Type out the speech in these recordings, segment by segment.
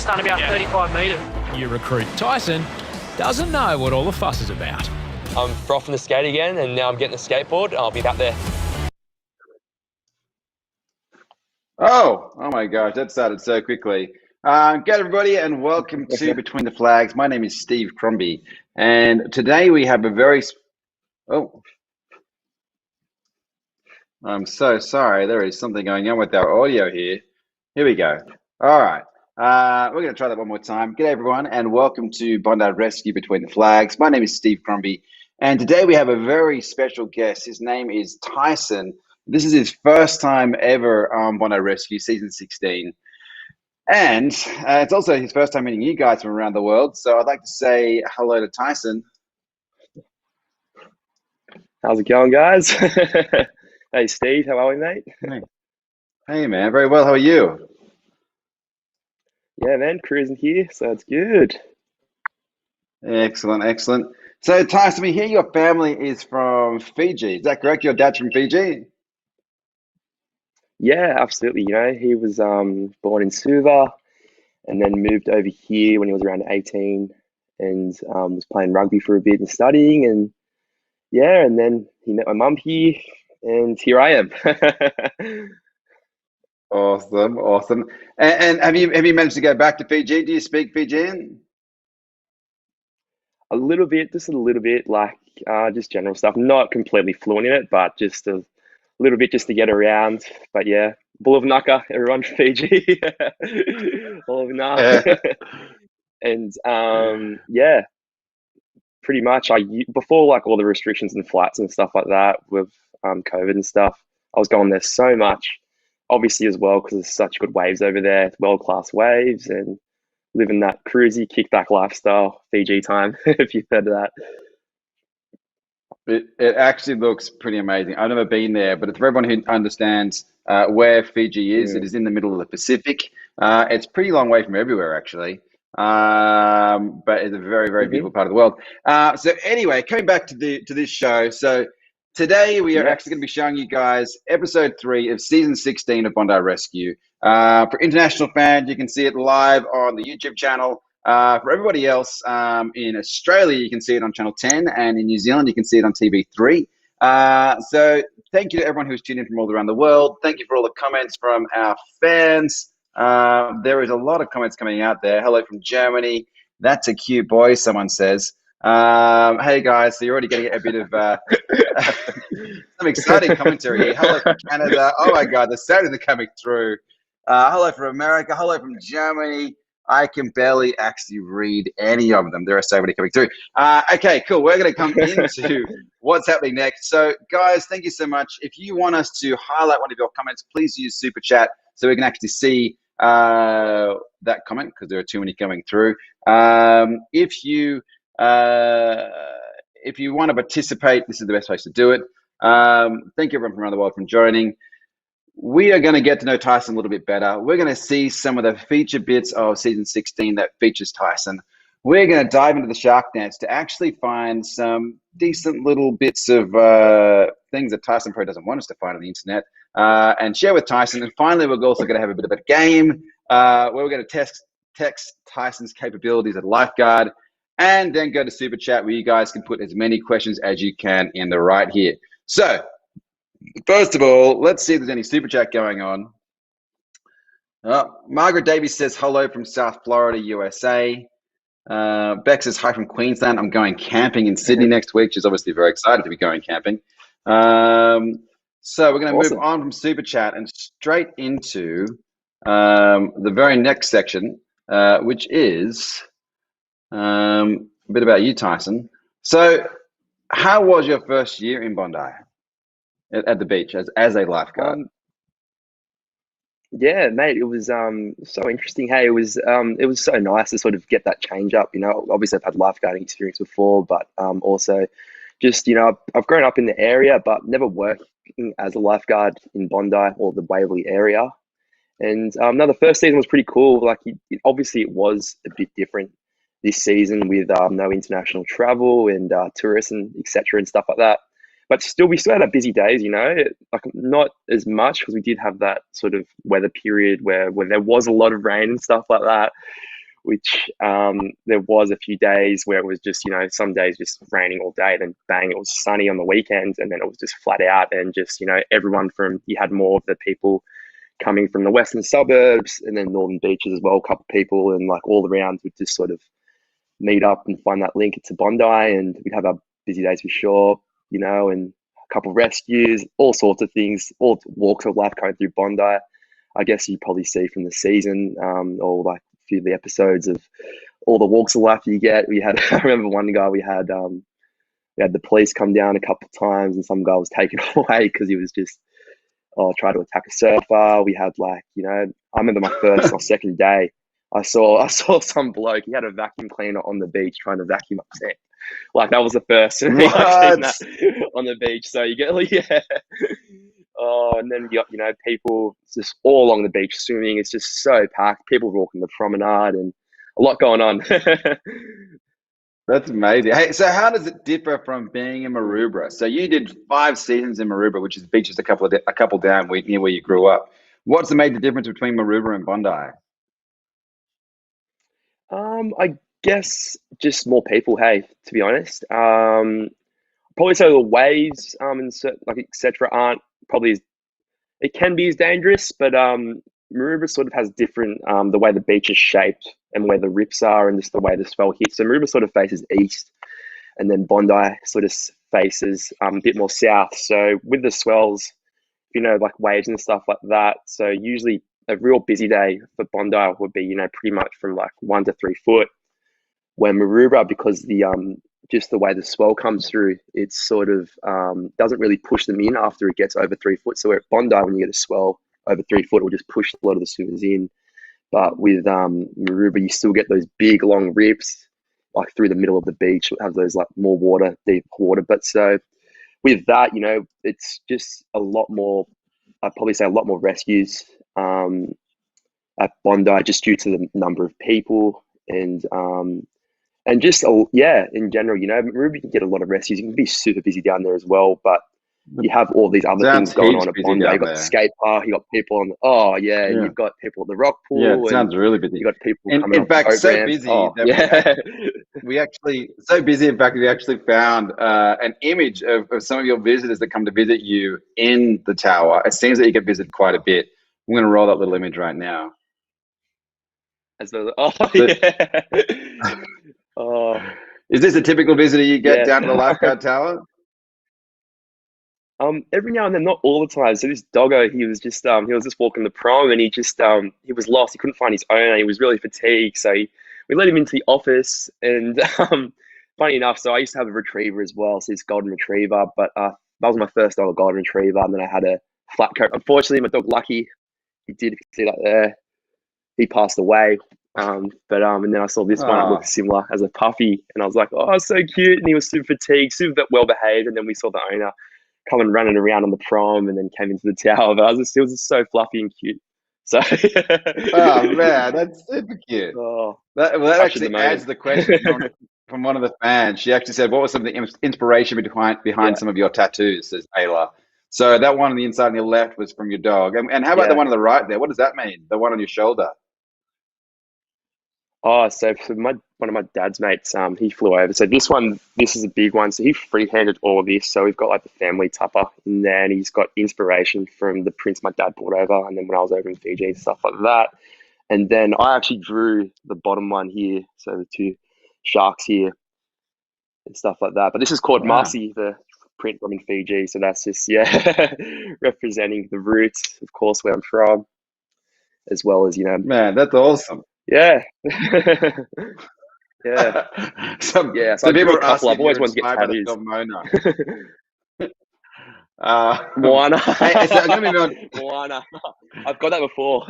just done about 35 metres. You recruit Tyson doesn't know what all the fuss is about. I'm frothing the skate again, and now I'm getting a skateboard. I'll be out there. Oh my gosh, that started so quickly. Good everybody, and welcome to Between the Flags. My name is Steve Crombie, and today we have a very... Oh, I'm so sorry. There is something going on with our audio here. Here we go. All right. We're going to try that one more time. Good everyone, and welcome to Bondi Rescue Between the Flags. My name is Steve Crombie, and today we have a very special guest. His name is Tyson. This is his first time ever on Bondi Rescue, season 16. And it's also his first time meeting you guys from around the world. So I'd like to say hello to Tyson. How's it going, guys? Hey, Steve. How are we, mate? Hey, man. Very well. How are you? Yeah, man. Cruising here, so it's good. Excellent, excellent. So, Tyson, we hear your family is from Fiji. Is that correct? Your dad's from Fiji? Yeah, absolutely. You know, he was born in Suva and then moved over here when he was around 18 and was playing rugby for a bit and studying. And yeah, and then he met my mum here and here I am. Awesome, awesome. And have you managed to go back to Fiji? Do you speak Fijian? A little bit, just a little bit, like just general stuff. Not completely fluent in it, but just a little bit just to get around. But yeah, Bulavnaka, everyone from Fiji. Bulavnaka. And yeah, pretty much before like all the restrictions and flights and stuff like that with COVID and stuff, I was going there so much, obviously as well because there's such good waves over there, world-class waves, and living that cruisy kickback lifestyle, Fiji time, if you've heard of that. It actually looks pretty amazing. I've never been there, but it's for everyone who understands where Fiji is. It is in the middle of the Pacific. It's a pretty long way from everywhere, actually. But it's a very, very beautiful part of the world. So anyway, coming back to this show. So today we are actually going to be showing you guys episode 3 of season 16 of Bondi Rescue. For international fans, you can see it live on the YouTube channel. For everybody else in Australia, you can see it on Channel 10, and in New Zealand, you can see it on TV3. So thank you to everyone who's tuned in from all around the world. Thank you for all the comments from our fans. There is a lot of comments coming out there. Hello from Germany. That's a cute boy, someone says. Hey guys, so you're already getting a bit of some exciting commentary here. Hello from Canada. Oh my God, the sound is coming through. Hello from America. Hello from Germany. I can barely actually read any of them. There are so many coming through. Okay, cool. We're going to come into what's happening next. So, guys, thank you so much. If you want us to highlight one of your comments, please use Super Chat so we can actually see that comment because there are too many coming through. If you want to participate, this is the best place to do it. Thank you everyone from around the world for joining. We are going to get to know Tyson a little bit better. We're going to see some of the feature bits of season 16 that features Tyson. We're going to dive into the shark nets to actually find some decent little bits of things that Tyson probably doesn't want us to find on the internet and share with Tyson. And finally, we're also going to have a bit of a game where we're going to test Tyson's capabilities as a lifeguard, and then go to Super Chat where you guys can put as many questions as you can in the right here. So, first of all, let's see if there's any Super Chat going on. Margaret Davies says hello from South Florida, USA. Beck says hi from Queensland. I'm going camping in Sydney next week. She's obviously very excited to be going camping. So we're going to move on from Super Chat and straight into the very next section, which is a bit about you, Tyson. So how was your first year in Bondi? At the beach as a lifeguard? Yeah, mate, it was so interesting. Hey, it was so nice to sort of get that change up. You know, obviously I've had lifeguarding experience before, but also just, you know, I've grown up in the area, but never working as a lifeguard in Bondi or the Waverley area. And no, the first season was pretty cool. Like, obviously it was a bit different this season with no international travel and tourists and etc. and stuff like that. But we still had our busy days, you know, like not as much because we did have that sort of weather period where there was a lot of rain and stuff like that. which there was a few days where it was just, some days just raining all day, then bang, it was sunny on the weekends, and then it was just flat out, and just, everyone you had more of the people coming from the western suburbs and then northern beaches as well, a couple of people, and like all around would just sort of meet up and find that link to Bondi, and we'd have our busy days for sure, and a couple of rescues, all sorts of things, all walks of life going through Bondi. I guess you probably see from the season, or like a few of the episodes of all the walks of life you get. We had, I remember one guy we had the police come down a couple of times, and some guy was taken away because he was just try to attack a surfer. We had I remember my first or second day, I saw some bloke. He had a vacuum cleaner on the beach trying to vacuum up sand. Like that was the first thing I've seen that on the beach. So you get and then you got people just all along the beach swimming. It's just so packed. People walking the promenade and a lot going on. That's amazing. Hey, so how does it differ from being in Maroubra? So you did 5 seasons in Maroubra, which is beach just a couple down near where you grew up. What's the major difference between Maroubra and Bondi? I guess just more people. Hey, to be honest, probably so the waves and etc. aren't probably it can be as dangerous, but Maroubra sort of has different the way the beach is shaped and where the rips are and just the way the swell hits. So Maroubra sort of faces east, and then Bondi sort of faces a bit more south. So with the swells, like waves and stuff like that. So usually a real busy day for Bondi would be, pretty much from like 1 to 3 foot. When Maroubra, because the just the way the swell comes through, it sort of doesn't really push them in after it gets over 3 foot. So at Bondi, when you get a swell over 3 foot, it will just push a lot of the swimmers in. But with Maroubra, you still get those big long rips, like through the middle of the beach. Have those like more water, deep water. But so with that, it's just a lot more. I'd probably say a lot more rescues at Bondi, just due to the number of people and just in general, Maroubra, you can get a lot of rescues. You can be super busy down there as well, but you have all these other things going on at Bondi. You've got the skate park, you got people on Yeah. you've got people at the rock pool. Yeah, it sounds really busy. You got people coming in off fact, so programs. busy that we actually found an image of some of your visitors that come to visit you in the tower. It seems that you get visited quite a bit. I'm going to roll that little image right now. Is this a typical visitor you get down to the lifeguard tower? Every now and then, not all the time. So this doggo, he was just walking the prom, and he was lost. He couldn't find his owner. He was really fatigued, so we let him into the office. And funny enough, so I used to have a retriever as well, so this golden retriever. But that was my first dog, a golden retriever, and then I had a flat coat. Unfortunately, my dog Lucky, he did. If you see that there, he passed away. And then I saw this one that looked similar as a puppy, and I was like, oh, so cute. And he was super fatigued, super well behaved. And then we saw the owner coming running around on the prom, and then came into the tower. But it was just so fluffy and cute. So oh man, that's super cute. That actually adds the question from one of the fans. She actually said, what was some of the inspiration behind some of your tattoos, says Ayla. So that one on the inside on your left was from your dog. And how about the one on the right there? What does that mean? The one on your shoulder? So for one of my dad's mates, he flew over. So this is a big one. So he free-handed all of this. So we've got like the family tupper in there, and he's got inspiration from the prints my dad brought over, and then when I was over in Fiji and stuff like that. And then I actually drew the bottom one here, so the 2 sharks here and stuff like that. But this is called Maxi, the print from in Fiji. So that's just representing the roots, of course, where I'm from, as well as Man, that's awesome. Yeah. So people are asking, I've always wanted to get tattoos. Moana. Hey, so I'm gonna be Moana. I've got that before.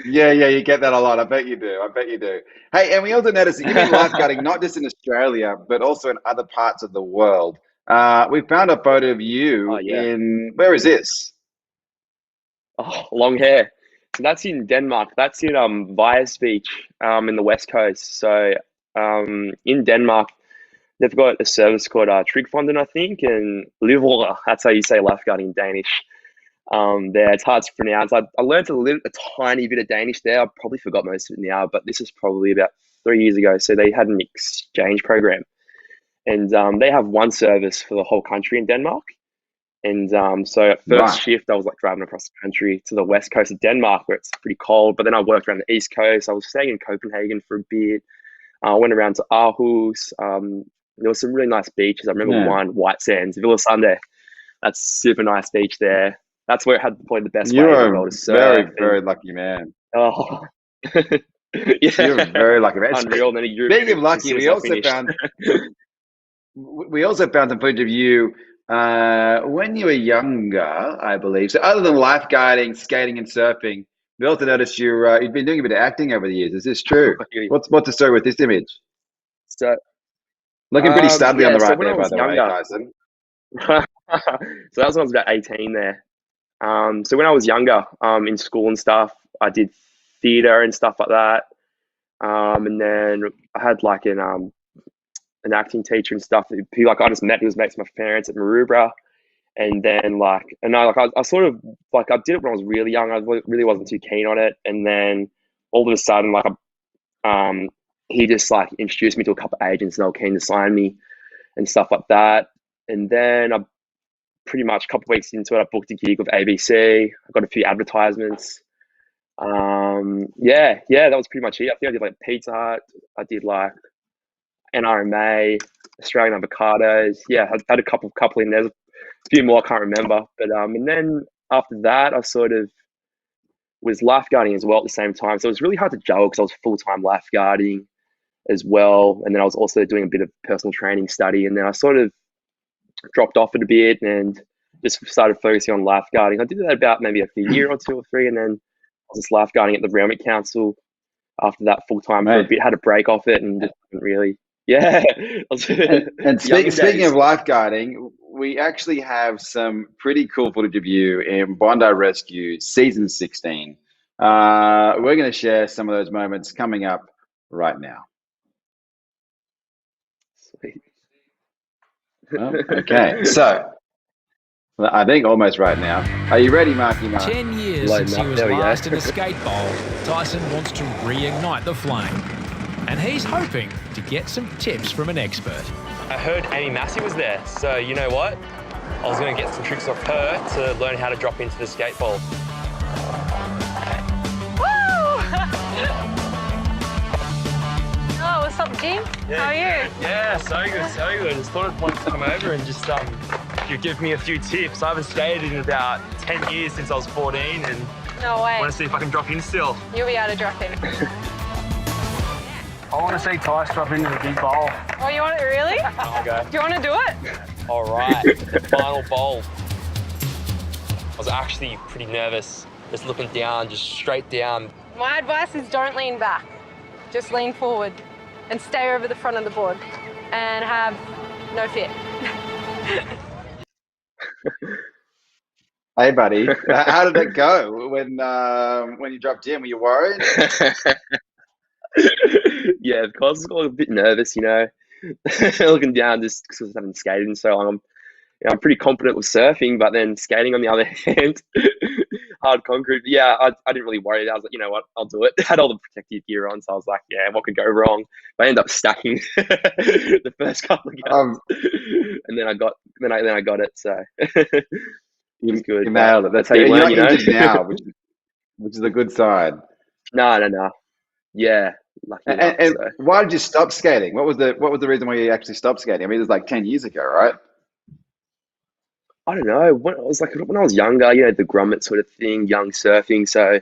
Yeah, you get that a lot. I bet you do. Hey, and we also noticed that you've been lifeguarding not just in Australia, but also in other parts of the world. We found a photo of you in, where is this? Long hair. So that's in Denmark. That's in Bias Beach in the west coast. So in Denmark, they've got a service called Trygfonden, I think, and Livre. That's how you say lifeguard in Danish. There, it's hard to pronounce. I learned a tiny bit of Danish there. I probably forgot most of it now, but this is probably about 3 years ago. So they had an exchange program, and they have one service for the whole country in Denmark. And so at first Right. shift, I was like driving across the country to the west coast of Denmark, where it's pretty cold. But then I worked around the east coast. I was staying in Copenhagen for a bit. I went around to Aarhus. There was some really nice beaches. I remember Yeah. one, White Sands, Villa Sunday. That's super nice beach there. That's where it had probably the best You wave in the are world a to surf. very, And, very lucky man. oh, You're a yeah, very lucky man. unreal. And then he drew Speaking of as lucky, soon as we I also finished. found some footage of you when you were younger, I believe. So other than lifeguarding, skating, and surfing, we also noticed you've been doing a bit of acting over the years. Is this true? What's the story with this image? So, Looking pretty studly on yeah. the So right when I there, by was the way, younger, Tyson. so that was when I was about 18 there. So when I was younger, in school and stuff, I did theatre and stuff like that. And then I had like an acting teacher and stuff. Like I just met. He was mates with my parents at Maroubra. And then I sort of like I did it when I was really young. I really wasn't too keen on it. And then all of a sudden, he just like introduced me to a couple of agents and they were keen to sign me and stuff like that. And then I pretty much a couple of weeks into it, I booked a gig with ABC. I got a few advertisements. Yeah, that was pretty much it. I think I did like Pizza Hut. I did like NRMA, Australian Avocados. Yeah, I had a couple in there. There's a few more I can't remember. But and then after that, I sort of was lifeguarding as well at the same time. So it was really hard to juggle because I was full-time lifeguarding as well. And then I was also doing a bit of personal training study. And then I sort of dropped off it a bit and just started focusing on lifeguarding. I did that about maybe a year or two or three. And then I was just lifeguarding at the Realmont Council after that full time for a Mate. bit, had a break off it and just didn't really. Yeah. And speaking of lifeguarding, we actually have some pretty cool footage of you in Bondi Rescue season 16. We're going to share some of those moments coming up right now. Sweet. Oh, okay, so I think almost right now. Are you ready, Marky Mark? 10 years Loading since he up, was there we go. last in a skate bowl, Tyson wants to reignite the flame. And he's hoping to get some tips from an expert. I heard Maxi was there, so you know what? I was going to get some tricks off her to learn how to drop into the skate bowl. Oh, what's up, Jim? How are you? Yeah, so good, so good. Just thought I'd want to come over and just you give me a few tips. I haven't skated in about 10 years since I was 14 and No way. I want to see if I can drop in still. You'll be able to drop in. I want to see Tyson drop into the big bowl. Oh, you want it really? Okay. Do you want to do it? All right, the final bowl. I was actually pretty nervous, just looking down, just straight down. My advice is don't lean back. Just lean forward and stay over the front of the board and have no fear. Hey, buddy, how did that go when you dropped in? Were you worried? Yeah, of course, I was a bit nervous, looking down just because I haven't skated in so long. I'm pretty confident with surfing, but then skating on the other hand, hard concrete. Yeah, I didn't really worry. I was like, you know what, I'll do it. Had all the protective gear on, so I was like, yeah, what could go wrong? But I ended up stacking the first couple of guns, and then I got it. So it was good. You nailed it. That's how you you're learn, not injured now, which is a good sign. No. Yeah, lucky enough. And So. why did you stop skating? What was the reason why you actually stopped skating? I mean, it was like 10 years ago, right? I don't know. When I was younger, the grommet sort of thing, young surfing. So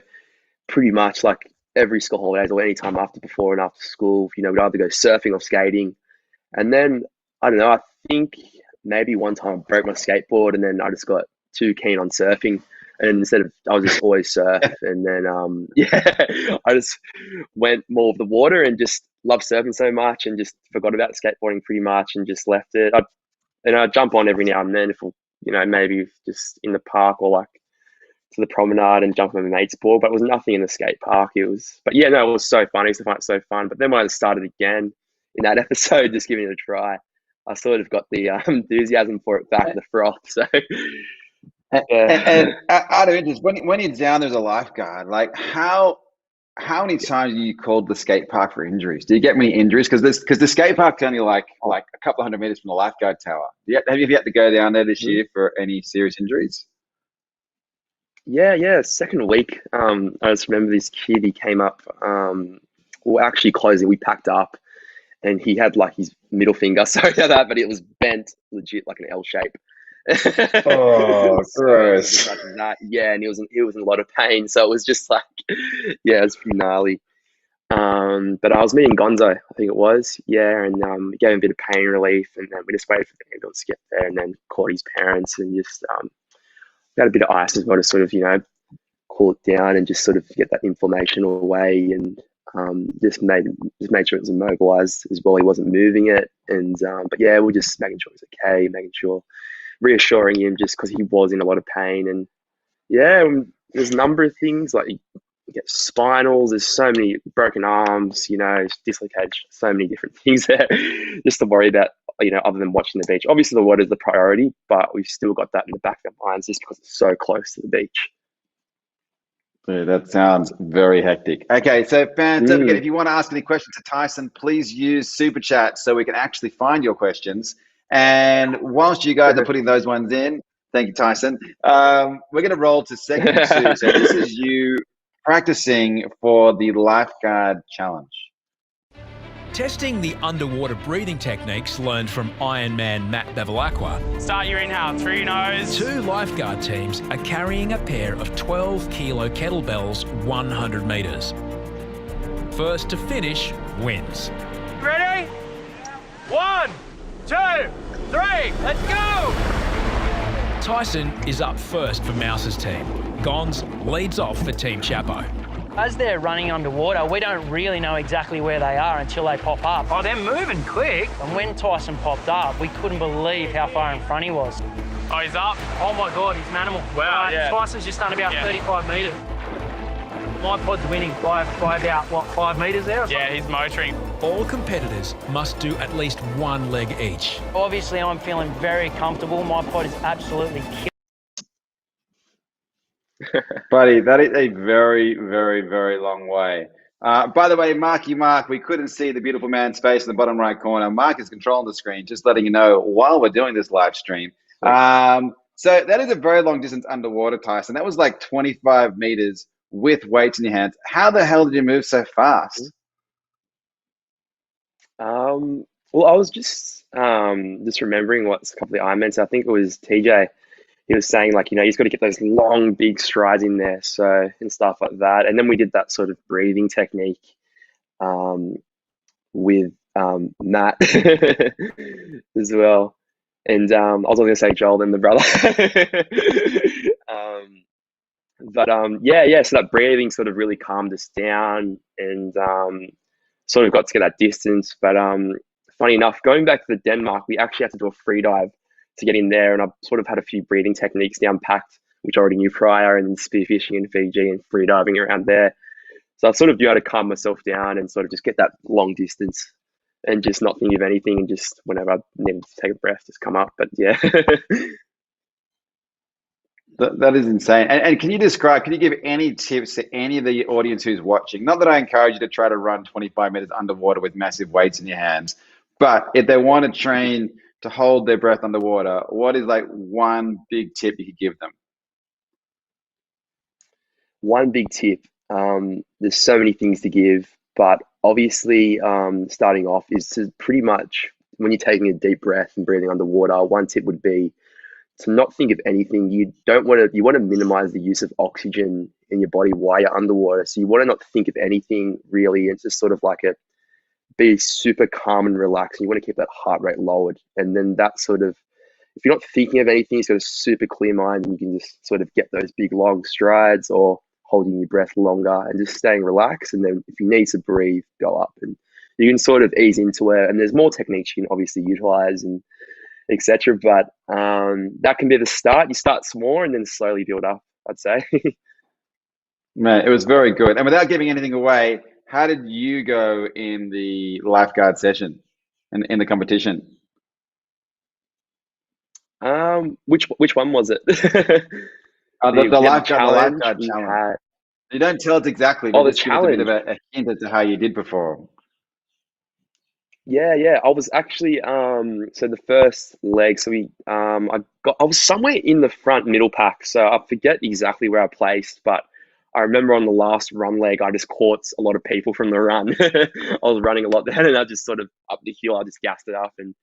pretty much like every school holidays or any time before and after school, we'd either go surfing or skating. And then I don't know. I think maybe one time I broke my skateboard, and then I just got too keen on surfing. And instead of, I was just always surf, and then I just went more of the water and just loved surfing so much, and just forgot about skateboarding pretty much, and just left it. I jump on every now and then if maybe just in the park or like to the promenade and jump on my mate's board, but it was nothing in the skate park. It was so fun. I used to find it so fun. But then when I started again in that episode, just giving it a try, I sort of got the enthusiasm for it back, the froth. So Yeah. And out of interest, when you're down there as a lifeguard, like how many times are you called the skate park for injuries? Do you get many injuries? Because the skate park's only like a couple of hundred meters from the lifeguard tower. Have you had to go down there this Mhm. year for any serious injuries? Yeah. Second week, I just remember this kid. He came up. Well, actually closing. We packed up, and he had like his middle finger. Sorry about that, but it was bent, legit, like an L shape. Oh, So it was as gross. much as that. Yeah, and he was in a lot of pain. So it was just like, yeah, it was pretty gnarly. But I was meeting Gonzo, I think it was. Yeah, and we gave him a bit of pain relief, and then we just waited for the ambulance to get there, and then called his parents, and just got a bit of ice as well to sort of cool it down and just sort of get that inflammation away, and just made sure it was immobilized as well. He wasn't moving it, and but yeah, we're just making sure he's okay, making sure, reassuring him just because he was in a lot of pain, and yeah, there's a number of things like you get spinals. There's so many broken arms, dislocated, so many different things there, just to worry about. Other than watching the beach, obviously the water's the priority, but we've still got that in the back of our minds just because it's so close to the beach. Yeah, that sounds very hectic. Okay, so fans, don't forget, Mm. if you want to ask any questions to Tyson, please use Super Chat so we can actually find your questions. And whilst you guys are putting those ones in, thank you, Tyson. We're going to roll to segment two. So this is you practicing for the lifeguard challenge. Testing the underwater breathing techniques learned from Ironman Matt Bevilacqua, Start your inhale through your nose. 2 lifeguard teams are carrying a pair of 12-kilo kettlebells 100 metres. First to finish wins. Ready? 1, 2, 3, let's go! Tyson is up first for Mouse's team. Gons leads off for Team Chapo. As they're running underwater, we don't really know exactly where they are until they pop up. Oh, they're moving quick. And when Tyson popped up, we couldn't believe how far in front he was. Oh, he's up. Oh my God, he's an animal. Wow, yeah. Tyson's just done about Yeah. 35 metres. My pod's winning by about, 5 metres there or something? Yeah, he's motoring. All competitors must do at least one leg each. Obviously, I'm feeling very comfortable. My pod is absolutely killing. Buddy, that is a very, very, very long way. By the way, Marky Mark, we couldn't see the beautiful man's face in the bottom right corner. Mark is controlling the screen, just letting you know while we're doing this live stream. So that is a very long distance underwater, Tyson. That was like 25 meters with weights in your hands. How the hell did you move so fast? Well, I was just remembering what's a couple of the Ironmans. I think it was TJ. He was saying like, he's got to get those long, big strides in there, so and stuff like that. And then we did that sort of breathing technique with Matt as well. And I was going to say Joel, then the brother. Yeah. So that breathing sort of really calmed us down, and sort of got to get that distance. But funny enough, going back to the Denmark, we actually had to do a free dive to get in there, and I sort of had a few breathing techniques down packed, which I already knew prior, and then spearfishing in Fiji and free diving around there. So I sort of knew how to calm myself down and sort of just get that long distance and just not think of anything, and just whenever I needed to take a breath, just come up. But yeah. That is insane. And can you give any tips to any of the audience who's watching? Not that I encourage you to try to run 25 minutes underwater with massive weights in your hands, but if they want to train to hold their breath underwater, what is like one big tip you could give them? One big tip. There's so many things to give, but obviously, starting off is to pretty much, when you're taking a deep breath and breathing underwater, one tip would be to not think of anything. You want to minimize the use of oxygen in your body while you're underwater. So you want to not think of anything really. It's just sort of like be super calm and relaxed. You want to keep that heart rate lowered. And then that sort of, if you're not thinking of anything, you've got a super clear mind, and you can just sort of get those big long strides, or holding your breath longer and just staying relaxed. And then if you need to breathe, go up, and you can sort of ease into it. And there's more techniques you can obviously utilize and etc. But that can be the start. You start small and then slowly build up, I'd say. Man, it was very good. And without giving anything away, how did you go in the lifeguard session and in the competition? Which one was it? The We had lifeguard we challenge. had You don't tell us exactly, oh but the just give us a bit of challenge. a hint as to how you did before. Yeah. I was actually so the first leg, so we I was somewhere in the front middle pack, so I forget exactly where I placed, but I remember on the last run leg I just caught a lot of people from the run. I was running a lot then and I just sort of up the hill, I just gassed it up and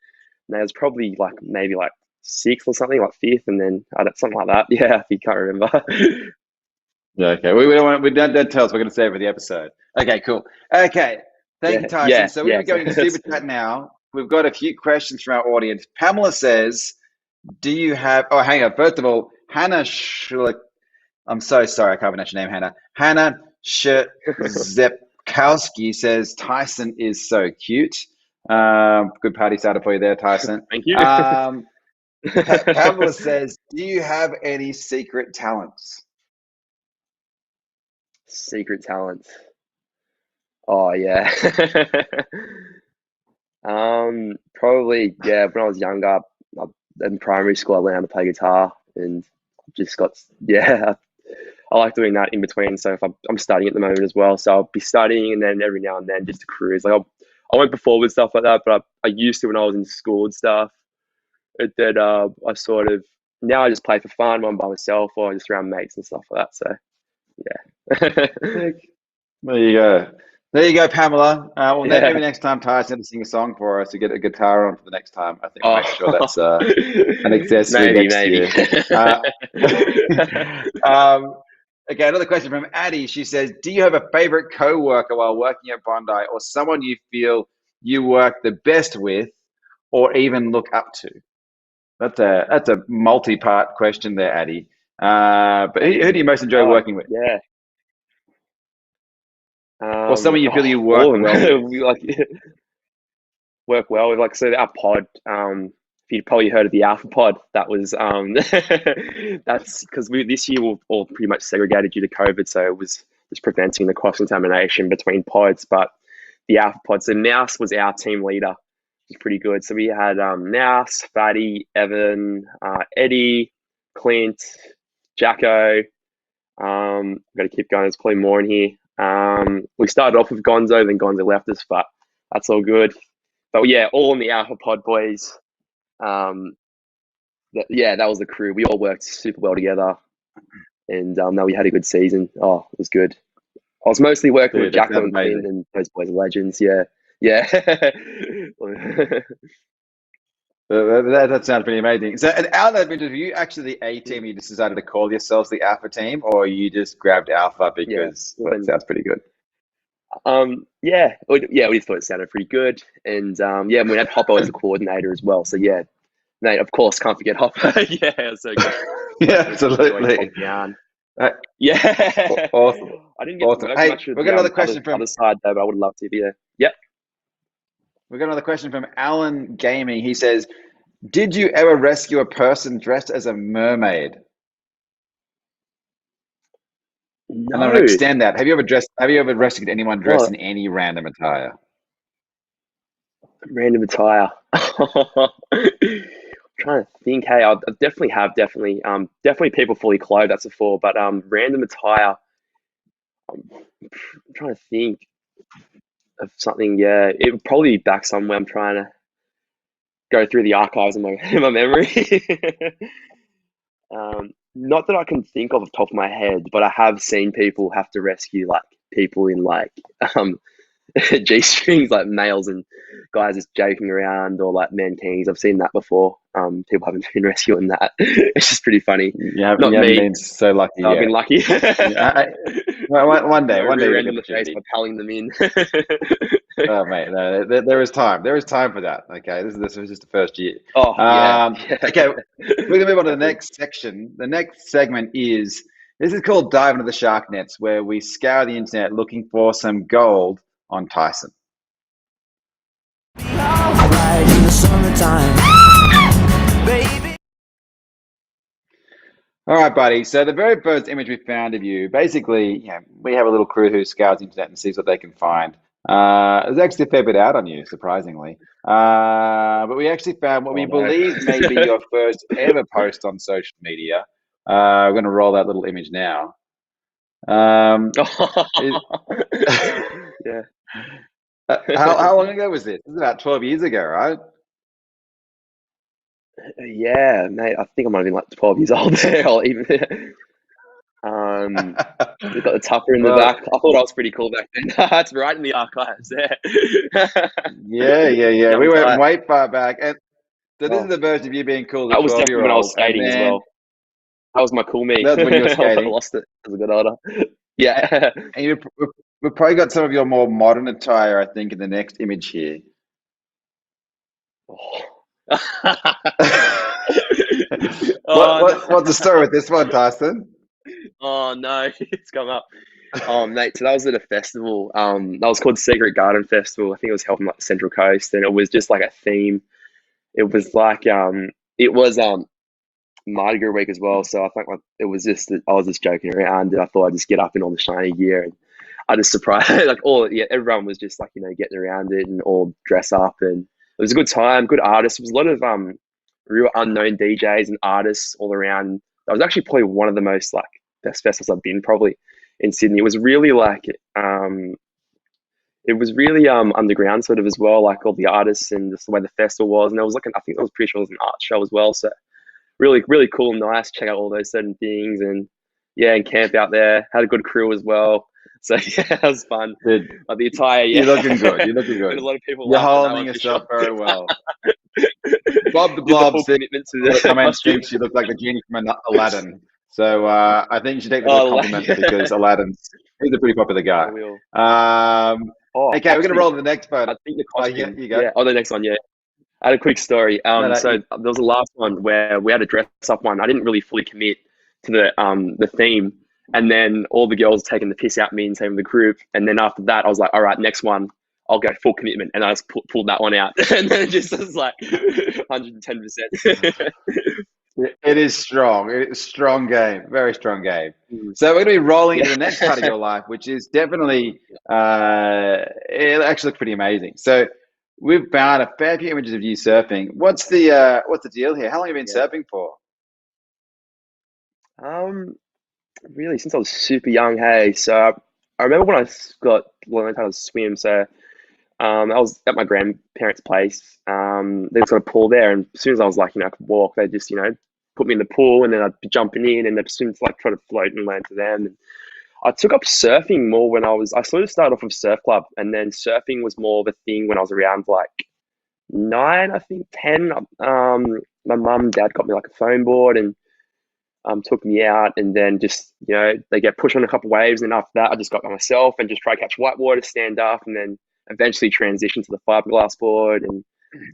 there was probably like maybe like sixth or something, like fifth, and then I don't, something like that. Yeah, if you can't remember. Yeah, okay. We don't want we don't tell us. We're going to save it for the episode. Okay, cool. Okay, thank you, Tyson. So we're going to super chat now. We've got a few questions from our audience. Pamela says, "Do you have?" Oh, hang on. First of all, Hannah Schlick. I'm so sorry. I can't pronounce your name, Hannah. Hannah Zepkowski says Tyson is so cute. Good party starter for you there, Tyson. Thank you. Pamela says, "Do you have any secret talents?" Secret talent. Oh yeah. Probably yeah. When I was younger, in primary school, I learned how to play guitar, and just got yeah. I like doing that in between. So if I'm studying at the moment as well, so I'll be studying, and then every now and then just a cruise. Like I won't perform with stuff like that, but I used to when I was in school and stuff. It did. I sort of now I just play for fun when I'm by myself or just around mates and stuff like that. So yeah. There you go. There you go, Pamela. Well, Yeah. maybe next time Tyson to sing a song for us to get a guitar on for the next time. I think we'll make sure that's an accessory next maybe. year. Okay, another question from Addie. She says, "Do you have a favorite co-worker while working at Bondi, or someone you feel you work the best with, or even look up to?" That's a multi-part question there, Addie. But who do you most enjoy working with, Yeah. or someone you feel you work all of well them. with? We like work well with, like, so our pod. If you've probably heard of the Alpha Pod, that was that's because we this year we're all pretty much segregated due to COVID, so it was just preventing the cross contamination between pods. But the Alpha Pod, so Mouse was our team leader, which was pretty good. So we had Mouse, Fatty, Evan, Eddie, Clint, Jacko. I've got to keep going. There's probably more in here. We started off with Gonzo, then Gonzo left us, but that's all good. But yeah, all in the Alpha Pod boys. That was the crew. We all worked super well together, and no, we had a good season. Oh, it was good. I was mostly working with Dude, that's Jacko and Clint, amazing. and those boys are legends. Yeah. That sounds pretty amazing. So, and out of that, were you actually the A team? You just decided to call yourselves the Alpha team, or you just grabbed Alpha because that sounds pretty good? We just thought it sounded pretty good, and we had Hoppo as the coordinator as well. So yeah, mate, of course, can't forget Hoppo. Yeah, so good. Yeah, absolutely. Yeah, Awesome. I didn't get Awesome. to work Hey, much with we've the got another question from other side though, but I would love to. Yeah, yep. We've got another question from Alan Gaming. He says, "Did you ever rescue a person dressed as a mermaid?" No. And I'm going to extend that. Have you ever rescued anyone dressed in any random attire? Random attire. Trying to think. Hey, I definitely have. Definitely people fully clothed. That's a four. But random attire. I'm trying to think of something. Yeah, it would probably be back somewhere. I'm trying to go through the archives in my memory. Not that I can think of off the top of my head, but I have seen people have to rescue like people in like G-strings, like males and guys just joking around, or like mankeens. I've seen that before. People haven't been rescuing that. It's just pretty funny. You haven't been so lucky I've yet. been lucky. One day rear you'll in the face by pulling them in. Oh mate, no, there is time. There is time for that. Okay, this was just the first year. Oh yeah. Okay, we're gonna move on to the next section. The next segment is called Dive into the Shark Nets, where we scour the internet looking for some gold on Tyson. Right in the summertime, baby. All right, buddy. So the very first image we found of you, basically, we have a little crew who scours the internet and sees what they can find. There's actually a fair bit out on you, surprisingly. But we actually found what we Oh, no. believe may be your first ever post on social media. We're going to roll that little image now. Yeah. How long ago was this? This is about 12 years ago, right? Yeah, mate. I think I might have been like 12 years old there, or even. We've got the tupper in the Well, back. I thought I was pretty cool back then. It's right in the archives there. yeah. Young We went Ty. way far back. And so this Oh, is the version of you being cool as a that was definitely when I was 12-year-old. And skating as then well. That was my cool me. that was when you were I skating. lost it as I got older. Yeah. And we've probably got some of your more modern attire, I think, in the next image here. What's the story with this one, Tyson? Oh no, it's come up. Mate, so that was at a festival. That was called Secret Garden Festival. I think it was held on like the Central Coast, and it was just like a theme. It was like it was Mardi Gras week as well. So I think like it was just I was just joking around, and I thought I'd just get up in all the shiny gear, and I just surprised like everyone was just like getting around it and all dress up, and it was a good time, good artists. It was a lot of real unknown DJs and artists all around. That was actually probably one of the most like best festivals I've been probably in Sydney. It was really like underground sort of as well, like all the artists and just the way the festival was. And there was like I think it was pretty sure it was an art show as well. So really, really cool and nice. Check out all those certain things and and camp out there. Had a good crew as well. So yeah, it was fun. Dude, like the attire, you're looking good. You're looking good. And a lot of people You're laughed at that holding one for yourself sure. very well. Bob the Did the Blob full said commitment to the comment costume. thinks you look like the genie from Aladdin. So I think you should take that as a compliment because he's a pretty popular guy. I will. Okay, we're going to roll to the next photo. I think the costume. you go. Yeah. Oh, the next one. Yeah. I had a quick story. No, So there was a last one where we had a dress up one. I didn't really fully commit to the theme, and then all the girls taking the piss out of me and saying the group. And then after that, I was like, all right, next one, I'll go full commitment, and I just pulled that one out, and then it just was like 110%. It is strong. It's a strong game. Very strong game. So we're going to be rolling into the next part of your life, which is definitely it actually looks pretty amazing. So we've found a fair few images of you surfing. What's the deal here? How long have you been surfing for? Really, since I was super young. Hey, so I remember when I got learned how to swim. So I was at my grandparents' place. There's got a pool there, and as soon as I was like, I could walk, they just, put me in the pool, and then I'd be jumping in, and as soon as like try to float and land to them. And I took up surfing more when I sort of started off with surf club, and then surfing was more of a thing when I was around like 9, I think 10. My mum and dad got me like a foam board and took me out, and then just they get pushed on a couple of waves, and then after that I just got by myself and just try to catch whitewater, stand up, and then eventually transitioned to the fiberglass board and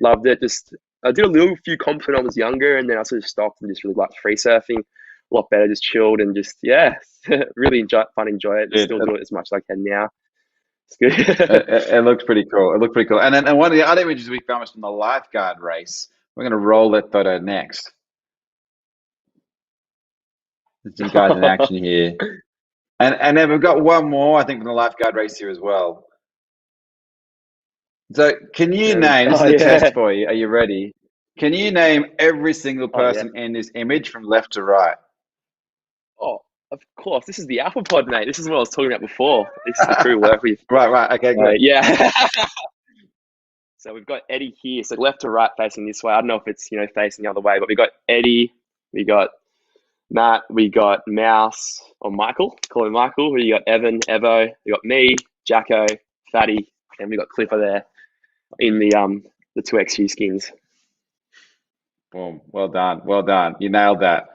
loved it. Just I did a few comps when I was younger, and then I sort of stopped and just really liked free surfing. A lot better, just chilled and just really enjoy it. Just still do it as much as I can now. It's good. It looks pretty cool. It looked pretty cool. And then one of the other images we found was from the lifeguard race. We're going to roll that photo next. There's some guys in action here. And then we've got one more, I think, from the lifeguard race here as well. So can you name, this is a test for you, are you ready? Can you name every single person in this image from left to right? Oh, of course. This is the Alpha Pod, mate. This is what I was talking about before. This is the crew we work with. Right. Okay, good. Yeah. So we've got Eddie here. So left to right facing this way. I don't know if it's, facing the other way, but we got Eddie, we got Matt, we got Mouse, or Michael, call him Michael. We got Evan, Evo, we got me, Jacko, Fatty, and we got Clipper there in the 2XU skins. Boom. Well done. You nailed that.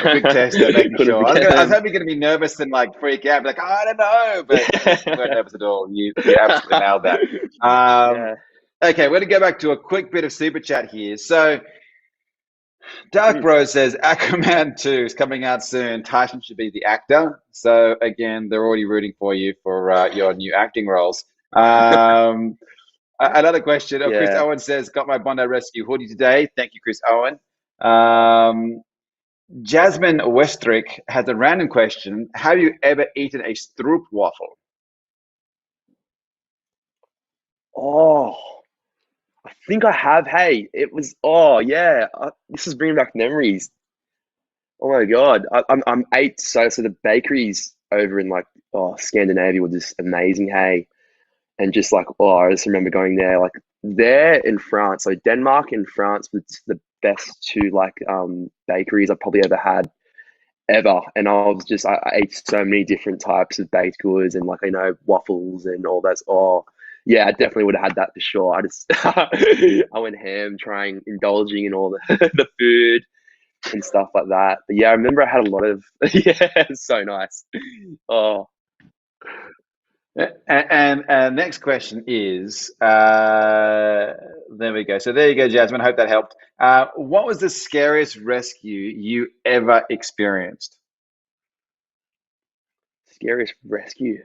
Quick test of making sure. I was hoping you're going to be nervous and like freak out, be like, I don't know, but you weren't nervous at all. You absolutely nailed that. Okay, we're going to go back to a quick bit of super chat here. So Dark Bro says Aquaman 2 is coming out soon. Tyson should be the actor. So again, they're already rooting for you for your new acting roles. Another question. Chris Owen says, got my Bondi Rescue hoodie today. Thank you, Chris Owen. Jasmine Westrick has a random question. Have you ever eaten a stroop waffle? Oh, I think I have. Hey, it was. Oh yeah, this is bringing back memories. Oh my God, I'm eight. So the bakeries over in like Scandinavia were just amazing. Hey, and just like I just remember going there. Like there in France, so Denmark and France was the best two like bakeries I've probably ever had ever. And I ate so many different types of baked goods and like waffles and all that. Oh yeah, I definitely would have had that for sure. I just I went ham indulging in all the the food and stuff like that. But yeah, I remember I had a lot of yeah, it's so nice. Oh, And next question is, there we go. So there you go, Jasmine. Hope that helped. What was the scariest rescue you ever experienced? scariest rescue.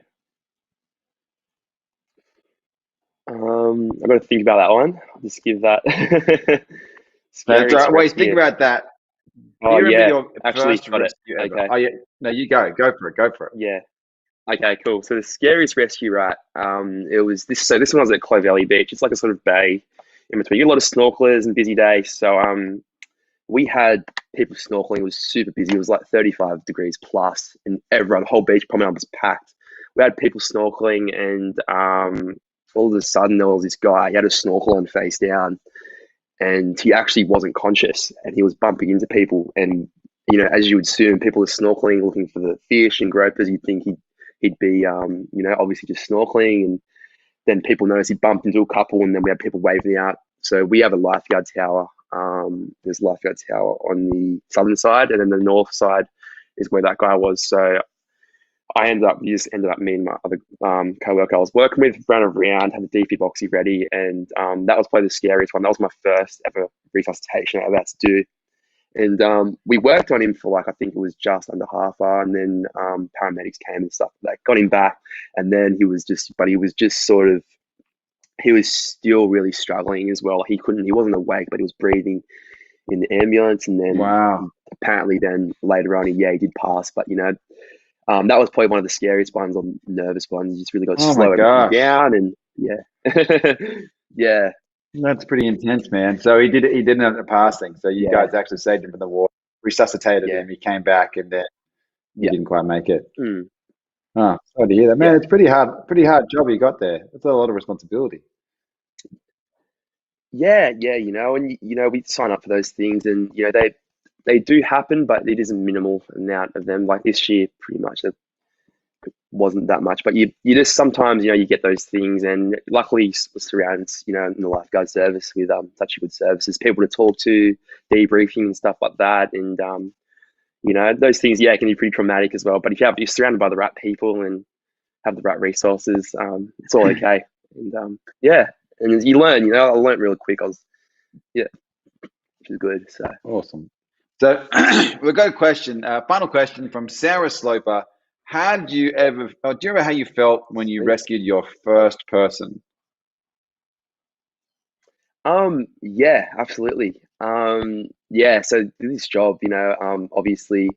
I've got to think about that one. I'll just give that That's scariest all right. Wait, think rescue. about that. Do Oh you remember yeah, your actually first got it. rescue ever? Okay. Oh yeah. No, you go. Go for it. Go for it. Yeah. Okay, cool. So the scariest rescue, right? It was this. So this one was at Clovelly Beach. It's like a sort of bay in between. You get a lot of snorkelers and busy day. So we had people snorkeling. It was super busy. It was like 35 degrees plus, and everyone, the whole beach promenade was packed. We had people snorkeling, and all of a sudden there was this guy. He had a snorkel on face down, and he actually wasn't conscious, and he was bumping into people. And as you would assume, people are snorkeling, looking for the fish and gropers. You'd think he'd be, obviously just snorkeling. And then people noticed he bumped into a couple, and then we had people waving out. So we have a lifeguard tower. There's a lifeguard tower on the southern side, and then the north side is where that guy was. So we just ended up, me and my other co-worker I was working with, ran around, had the DP boxy ready, and that was probably the scariest one. That was my first ever resuscitation I ever had to do. And we worked on him for like, I think it was just under half hour, and then paramedics came and stuff like that, got him back, and then he was just he was still really struggling as well. He wasn't awake, but he was breathing in the ambulance, and then Wow. apparently then later on, he did pass, but that was probably one of the scariest ones, or nervous ones. You just really got to Oh slow my everything gosh. down, and yeah, yeah. That's pretty intense, man. So he didn't end up passing. So you Yeah. guys actually saved him from the water, resuscitated Yeah. him. He came back, and then he Yeah. didn't quite make it. Mm. Oh, sorry to hear that, man. Yeah. It's pretty hard job you got there. It's a lot of responsibility. Yeah, and we sign up for those things, and they do happen, but it is a minimal amount of them. Like this year, pretty much there wasn't that much, but you just sometimes you get those things, and luckily surrounds in the lifeguard service with such good services, people to talk to, debriefing and stuff like that, and those things can be pretty traumatic as well. But if you're surrounded by the right people and have the right resources, it's all okay. And and you learn. I learned real quick. Which is good. So Awesome. So we've got a question, final question from Sarah Sloper. Do you remember how you felt when you rescued your first person? yeah, absolutely. So this job, obviously,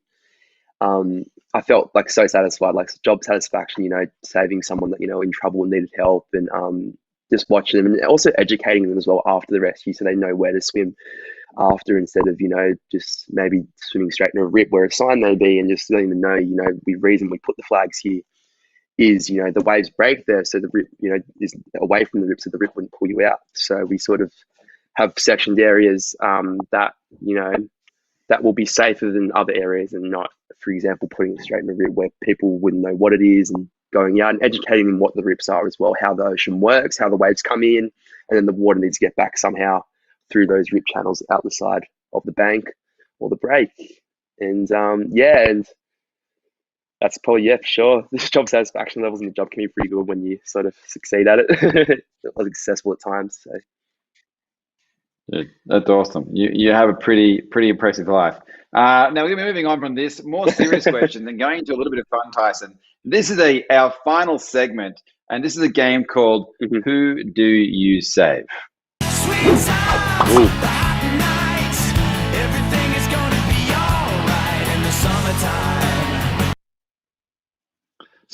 I felt like so satisfied, like job satisfaction, saving someone that, in trouble and needed help, and just watching them, and also educating them as well after the rescue, so they know where to swim after, instead of, just maybe swimming straight in a rip where a sign may be, and just letting them know, the reason we put the flags here is, the waves break there, so the rip, is away from the rip, so the rip wouldn't pull you out. So we sort of have sectioned areas that, that will be safer than other areas, and not, for example, putting it straight in a rip where people wouldn't know what it is, and going out and educating them what the rips are as well, how the ocean works, how the waves come in, and then the water needs to get back somehow through those rip channels out the side of the bank or the break. And and that's probably, for sure. The job satisfaction levels in the job can be pretty good when you sort of succeed at it. It was successful at times. So That's awesome. You have a pretty impressive life. Now we're going to be moving on from this more serious question and going into a little bit of fun, Tyson. This is our final segment, and this is a game called Who Do You Save? Sweet sounds of the hot nights. Everything is gonna be alright in the summertime.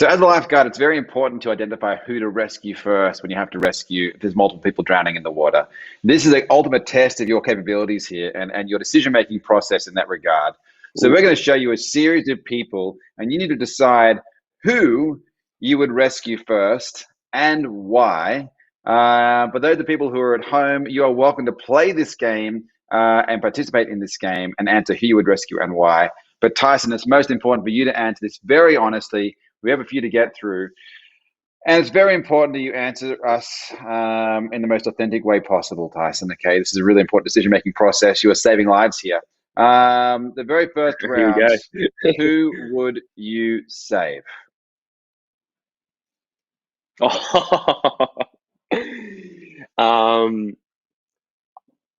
So as a lifeguard, it's very important to identify who to rescue first when you have to rescue if there's multiple people drowning in the water. This is the ultimate test of your capabilities here and your decision-making process in that regard. So we're going to show you a series of people, and you need to decide who you would rescue first and why. But those are people who are at home, you are welcome to play this game and participate in this game and answer who you would rescue and why. But Tyson, it's most important for you to answer this very honestly. We have a few to get through. And it's very important that you answer us in the most authentic way possible, Tyson. Okay, this is a really important decision-making process. You are saving lives here. The very first round, who would you save? I'm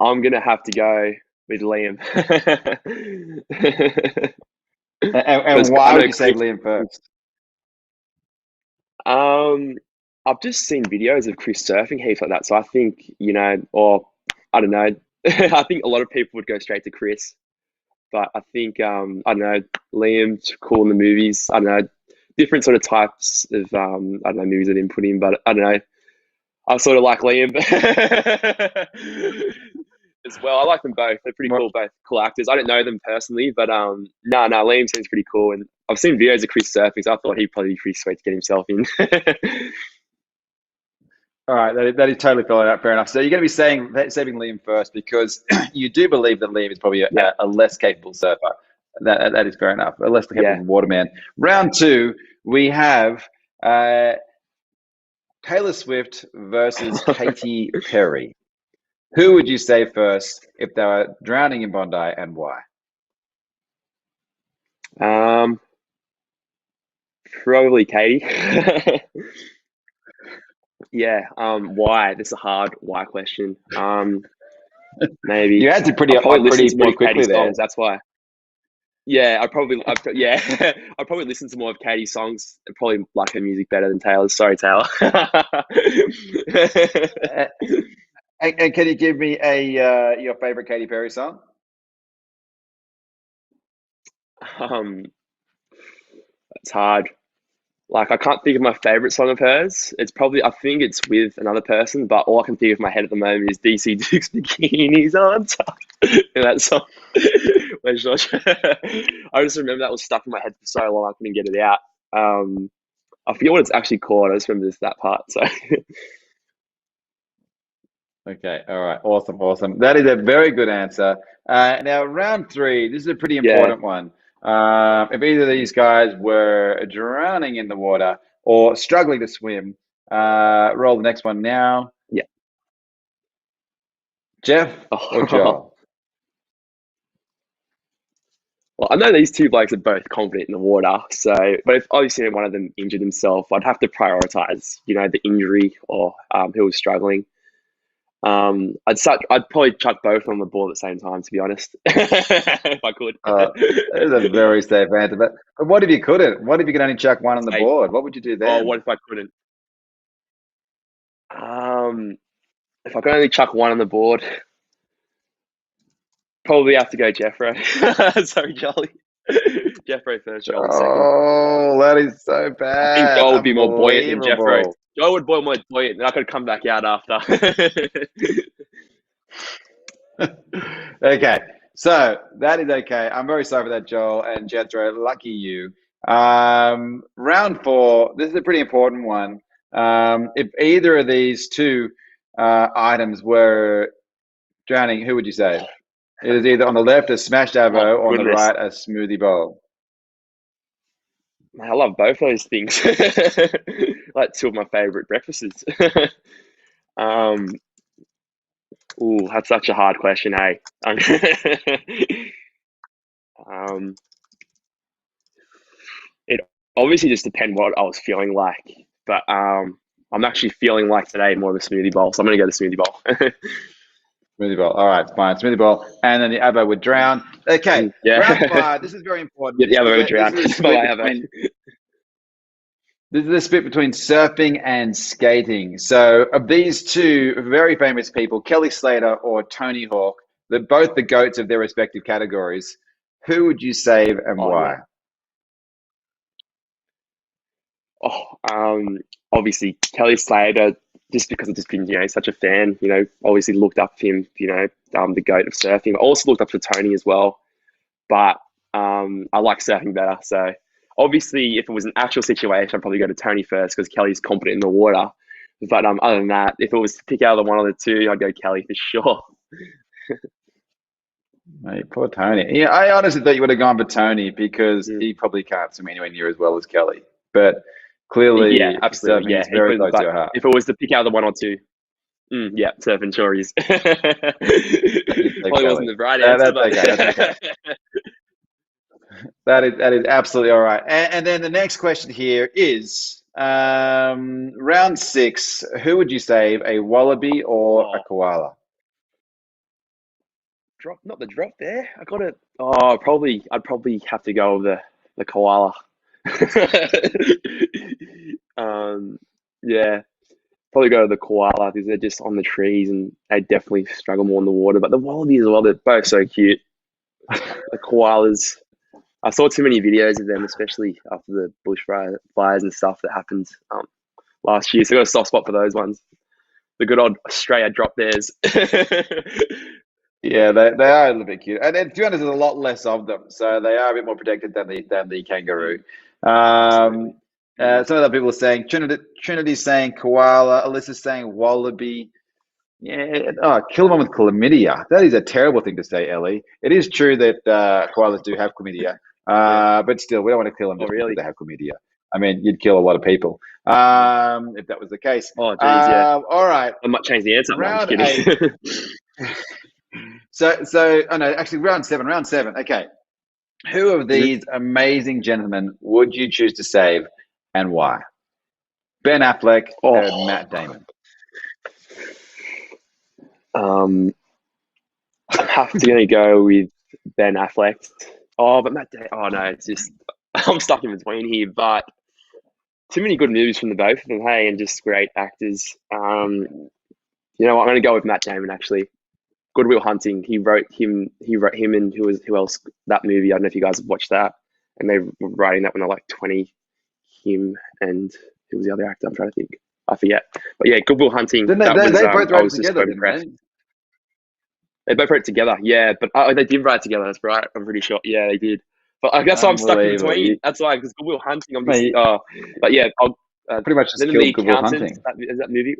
gonna have to go with Liam. And why would you save Liam first? I've just seen videos of Chris surfing heaps like that, so I think, or I don't know. I think a lot of people would go straight to Chris, but I think I don't know, Liam's cool in the movies. I don't know, different sort of types of I don't know, movies I didn't put in, but I don't know. I sort of like Liam as well. I like them both. They're pretty cool, both cool actors. I don't know them personally, but no, Liam seems pretty cool, and I've seen videos of Chris surfing, so I thought he'd probably be pretty sweet to get himself in. All right, that is totally fair enough. So you're going to be saving Liam first because you do believe that Liam is probably a less capable surfer. That is fair enough. A less capable waterman. Round two, we have Taylor Swift versus Katy Perry. Who would you save first if they were drowning in Bondi, and why? Probably Katy. Why? This is a hard why question. Maybe you answered pretty quickly there. Songs, that's why. Yeah, I'd probably listen to more of Katy's songs. I'd probably like her music better than Taylor's. Sorry, Taylor. And can you give me your favorite Katy Perry song? It's hard. Like, I can't think of my favorite song of hers. I think it's with another person, but all I can think of in my head at the moment is DC Duke's Bikinis on top. That song. I just remember that was stuck in my head for so long I couldn't get it out. I forget what it's actually called. I just remember that part. So. Okay, all right, awesome. That is a very good answer. Now, round three, this is a pretty important one. If either of these guys were drowning in the water or struggling to swim, roll the next one now. Yeah. Jeff or Joel? Well, I know these two blokes are both confident in the water, but if obviously one of them injured himself, I'd have to prioritize, the injury or who was struggling. I'd probably chuck both on the board at the same time, to be honest, if I could. That is a very safe answer. But what if you couldn't? What if you could only chuck one on the board? What would you do then? Oh, what if I couldn't? If I could only chuck one on the board, probably have to go Jeffro. Sorry, Jolly. Jeffro first, Jolly second. Oh, that is so bad. I think Joel would be more buoyant than Jeffro. Joel would be more buoyant, and I could come back out after. Okay, so that is okay. I'm very sorry for that, Joel and Jethro. Lucky you. Round four. This is a pretty important one. If either of these two items were drowning, who would you save? It is either on the left a smashed avo or on the right a smoothie bowl. I love both those things. Like two of my favorite breakfasts. That's such a hard question, hey. It obviously just depends what I was feeling like, but I'm actually feeling like today more of a smoothie bowl, so I'm gonna go to smoothie bowl. Smoothie bowl. All right, fine. Smoothie bowl, and then the avo would drown. Okay. Round five. This is very important. Yeah, the avo would drown. This is the split between surfing and skating. So of these two very famous people, Kelly Slater or Tony Hawk, they're both the GOATs of their respective categories. Who would you save and why? Obviously Kelly Slater, just because I've just been, such a fan, obviously looked up to him, the GOAT of surfing. I also looked up to Tony as well, but I like surfing better. So obviously if it was an actual situation, I'd probably go to Tony first because Kelly's competent in the water. But other than that, if it was to pick out of the one or the two, I'd go Kelly for sure. Mate, poor Tony. Yeah, I honestly thought you would have gone for Tony because he probably can't swim anywhere near as well as Kelly. But clearly, Yeah, absolutely. surfing Yeah, is very close to your heart. if it was to pick out of the one or two, yeah, surfing sure is. Probably wasn't the right answer. That's okay. That is absolutely all right. And then the next question here is round 6. Who would you save, a wallaby or a koala? Not the drop there. I got it. I'd probably have to go with the koala. Yeah, probably go to the koala because they're just on the trees and they definitely struggle more in the water. But the wallaby as well, they're both so cute. The koalas, I saw too many videos of them, especially after the bushfires and stuff that happened last year. So I got a soft spot for those ones. The good old Australia drop bears. Yeah, they are a little bit cute, and to be honest, there's a lot less of them, so they are a bit more protected than the kangaroo. Some of the people are saying Trinity's saying koala, Alyssa's saying wallaby. Yeah, kill them with chlamydia. That is a terrible thing to say, Ellie. It is true that koalas do have chlamydia, but still, we don't want to kill them just because they have chlamydia. I mean, you'd kill a lot of people if that was the case. Oh, geez, yeah. All right. I might change the answer. Round I'm just kidding. 8. Actually, round 7. Okay. Who of these amazing gentlemen would you choose to save and why? Ben Affleck and Matt Damon. I'm have to go with Ben Affleck. But Matt Damon. Oh no, it's just I'm stuck in between here. But too many good movies from the both of them. Hey, and just great actors. You know what? I'm going to go with Matt Damon actually. Good Will Hunting. He wrote him, and who else? That movie. I don't know if you guys have watched that. And they were writing that when they're like 20. Him and who was the other actor? I'm trying to think. I forget. But yeah, Good Will Hunting. They both wrote together, didn't they? They both wrote together. Yeah, but they did write together. That's right. I'm pretty sure. Yeah, they did. But that's why I'm stuck in between. That's why because Good Will Hunting. I'm just. But yeah, I'll pretty much just killed Good Will Hunting. Is that movie?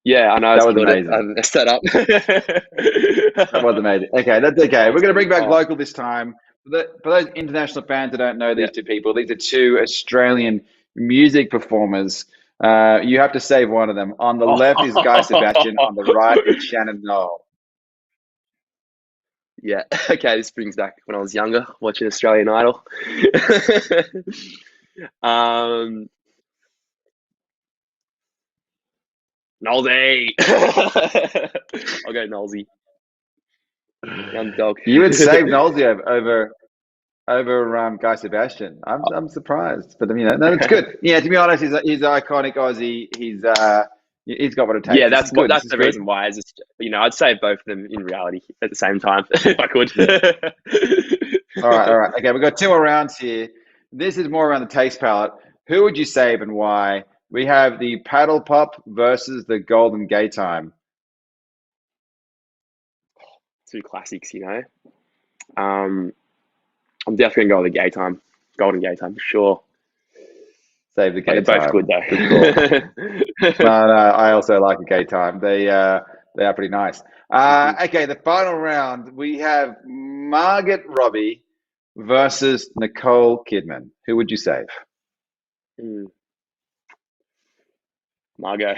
Yeah, I know. That was amazing. I messed that up. That was amazing. Okay, that's okay. We're going to bring back local this time. For those international fans that don't know these two people, these are two Australian music performers. You have to save one of them. On the left is Guy Sebastian. On the right is Shannon Noel. Yeah. Okay. This brings back when I was younger, watching Australian Idol. Nolsey. I'll go Nolsey. Young dog. You would save Nolsey over Guy Sebastian. I'm surprised, but no, it's good. Yeah, to be honest, he's iconic Aussie. He's got what it takes. Yeah, that's the reason why. Is just, I'd save both of them in reality at the same time if I could. All right. Okay, we've got 2 more rounds here. This is more around the taste palette. Who would you save and why? We have the Paddle Pop versus the Golden Gay Time. 2 classics, I'm definitely going to go with the Gay Time. Golden Gay Time, for sure. Save the Gay They're Time. both good, though. No, I also like the Gay Time. They are pretty nice. Okay, the final round. We have Margot Robbie versus Nicole Kidman. Who would you save? Margot.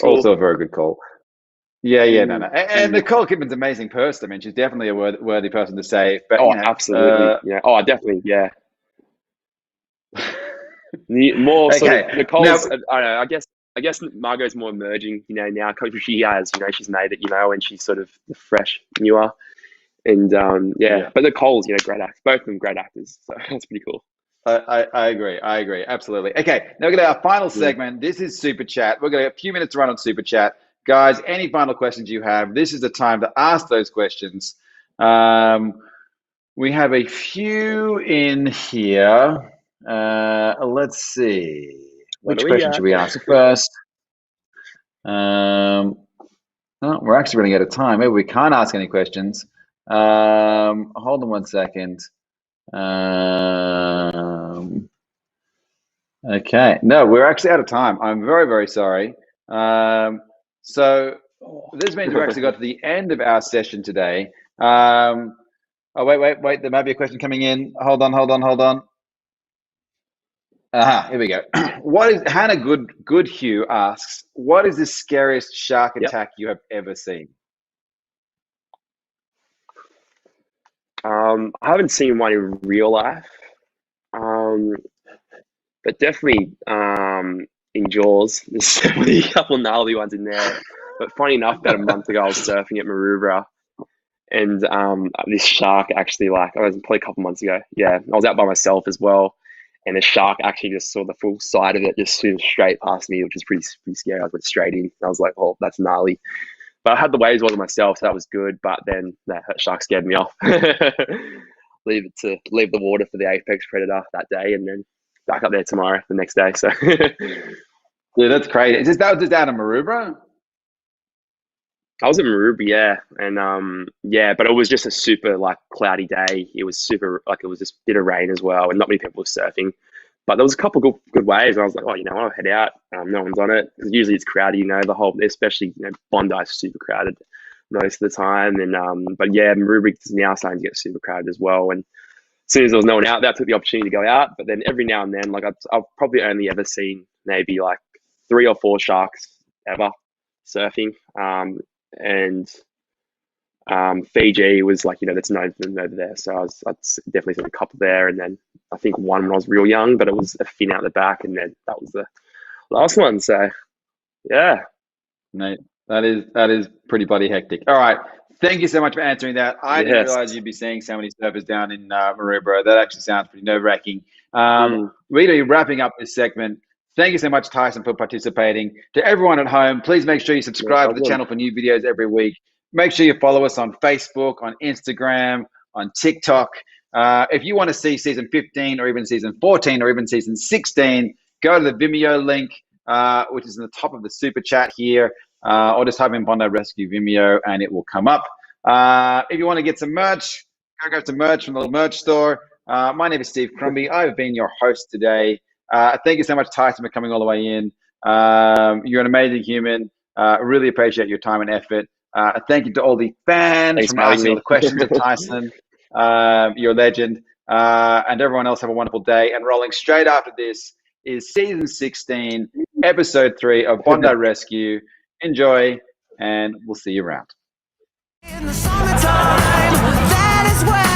Also a very good call. Yeah, no. And Nicole Kidman's an amazing person. I mean, she's definitely a worthy person to save. But absolutely. Yeah. Definitely. Yeah. More sort of Nicole's. I don't know. I guess Margot's more emerging. Now because she has. She's made it. And she's sort of fresh, newer. And but Nicole's great actor. Both of them great actors. So that's pretty cool. I agree. Absolutely. Okay, now we're going to our final segment. This is Super Chat. We're going to have a few minutes to run on Super Chat. Guys, any final questions you have, this is the time to ask those questions. We have a few in here. Let's see. Which question should we ask first? Oh, we're actually running out of time. Maybe we can't ask any questions. Hold on one second. Okay. No, we're actually out of time. I'm very, very sorry. So this means we've actually got to the end of our session today. Oh, wait. There might be a question coming in. Hold on. Here we go. What is Hannah Goodhue asks, what is the scariest shark attack you have ever seen? I haven't seen one in real life, but definitely in Jaws. There's definitely a couple gnarly ones in there. But funny enough, about a month ago, I was surfing at Maroubra, and this shark actually, like, I was probably a couple months ago. Yeah, I was out by myself as well, and the shark actually just saw the full side of it, just swim straight past me, which was pretty scary. I went straight in. I was like, oh, that's gnarly. But I had the waves all to myself, so that was good. But then that shark scared me off. Leave the water for the apex predator that day, and then back up there tomorrow, the next day. So, yeah, that's crazy. That was just out of Maroubra? I was at Maroubra, yeah, and but it was just a super like cloudy day. It was super it was just a bit of rain as well, and not many people were surfing. But there was a couple good waves, and I was like, oh, I'll head out. No one's on it, because usually it's crowded. The whole, especially Bondi's super crowded most of the time. And but yeah, Maroubra is now starting to get super crowded as well. And as soon as there was no one out there, I took the opportunity to go out. But then every now and then, like I've probably only ever seen maybe like 3 or 4 sharks ever surfing. And Fiji was like, that's known for them over there. So I'd definitely seen a couple there. And then I think one when I was real young, but it was a fin out the back. And then that was the last one. So yeah. Mate, that is pretty bloody hectic. All right. Thank you so much for answering that. I didn't realize you'd be seeing so many surfers down in Maroubra. That actually sounds pretty nerve-wracking. Really wrapping up this segment. Thank you so much, Tyson, for participating. To everyone at home, please make sure you subscribe to the channel for new videos every week. Make sure you follow us on Facebook, on Instagram, on TikTok. If you want to see season 15 or even season 14 or even season 16, go to the Vimeo link, which is in the top of the super chat here, or just type in Bondi Rescue Vimeo and it will come up. If you want to get some merch, go grab some merch from the merch store. My name is Steve Crombie. I've been your host today. Thank you so much, Tyson, for coming all the way in. You're an amazing human. Really appreciate your time and effort. Thank you to all the fans for asking all the questions of Tyson. You're a legend. And everyone else, have a wonderful day. And rolling straight after this is season 16, episode 3 of Bondi Rescue. Enjoy, and we'll see you around. In the summertime, that is where